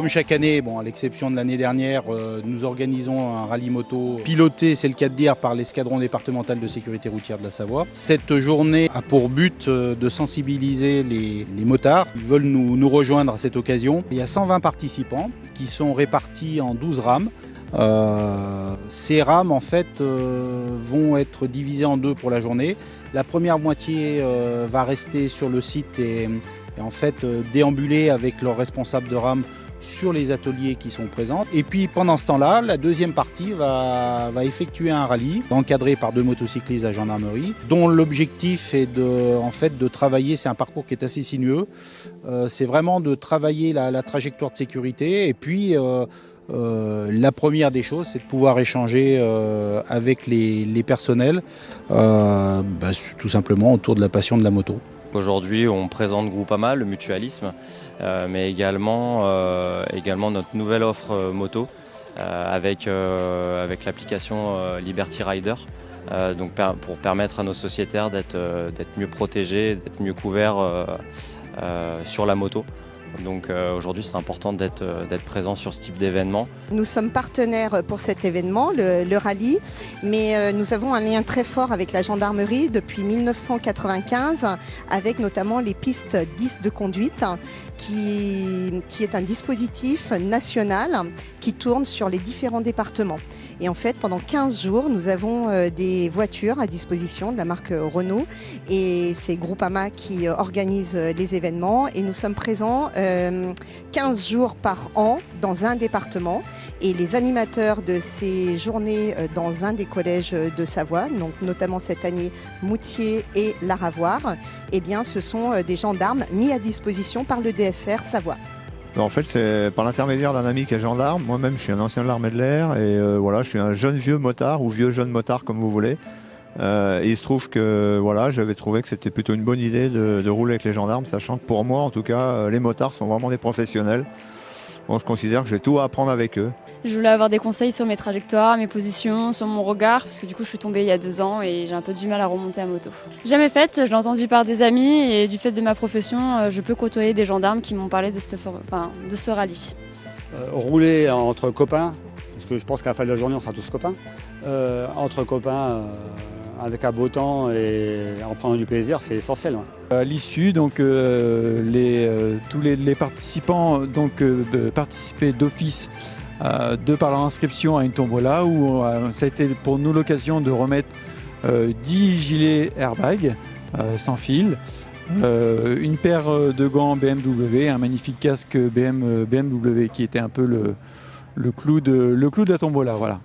Comme chaque année, bon, à l'exception de l'année dernière, nous organisons un rallye moto piloté, c'est le cas de dire, par l'escadron départemental de sécurité routière de la Savoie. Cette journée a pour but de sensibiliser les motards. Ils veulent nous rejoindre à cette occasion. Il y a 120 participants qui sont répartis en 12 rames. Ces rames en fait vont être divisées en deux pour la journée. La première moitié va rester sur le site et en fait déambuler avec leurs responsables de rame sur les ateliers qui sont présents. Et puis pendant ce temps-là, la deuxième partie va effectuer un rallye encadré par 2 motocyclistes à gendarmerie, dont l'objectif est de travailler, c'est un parcours qui est assez sinueux, c'est vraiment de travailler la trajectoire de sécurité et puis la première des choses, c'est de pouvoir échanger avec les personnels, tout simplement autour de la passion de la moto. Aujourd'hui, on présente Groupama, le mutualisme, mais également notre nouvelle offre moto avec l'application Liberty Rider, pour permettre à nos sociétaires d'être mieux protégés, d'être mieux couverts sur la moto. Donc aujourd'hui, c'est important d'être présent sur ce type d'événement. Nous sommes partenaires pour cet événement, le rallye, mais nous avons un lien très fort avec la gendarmerie depuis 1995, avec notamment les pistes 10 de conduite, qui est un dispositif national qui tourne sur les différents départements. Et en fait, pendant 15 jours, nous avons des voitures à disposition de la marque Renault et c'est Groupama qui organise les événements et nous sommes présents 15 jours par an dans un département et les animateurs de ces journées dans un des collèges de Savoie, donc notamment cette année Moutier et Laravoir, eh bien, ce sont des gendarmes mis à disposition par le DSR Savoie. En fait, c'est par l'intermédiaire d'un ami qui est gendarme. Moi-même, je suis un ancien de l'armée de l'air et voilà, je suis un jeune vieux motard ou vieux jeune motard comme vous voulez. Et il se trouve que voilà, j'avais trouvé que c'était plutôt une bonne idée de rouler avec les gendarmes, sachant que pour moi, en tout cas, les motards sont vraiment des professionnels. Bon, je considère que j'ai tout à apprendre avec eux. Je voulais avoir des conseils sur mes trajectoires, mes positions, sur mon regard, parce que du coup je suis tombée il y a 2 ans et j'ai un peu du mal à remonter à moto. Jamais faite, je l'ai entendu par des amis et du fait de ma profession, je peux côtoyer des gendarmes qui m'ont parlé de ce rallye. Rouler entre copains, parce que je pense qu'à la fin de la journée on sera tous copains, entre copains avec un beau temps et en prenant du plaisir, c'est essentiel. Ouais. À l'issue, donc, tous les participants participaient d'office de par leur inscription à une tombola où ça a été pour nous l'occasion de remettre 10 gilets airbag sans fil, une paire de gants BMW, un magnifique casque BMW qui était un peu le clou de la tombola. Voilà.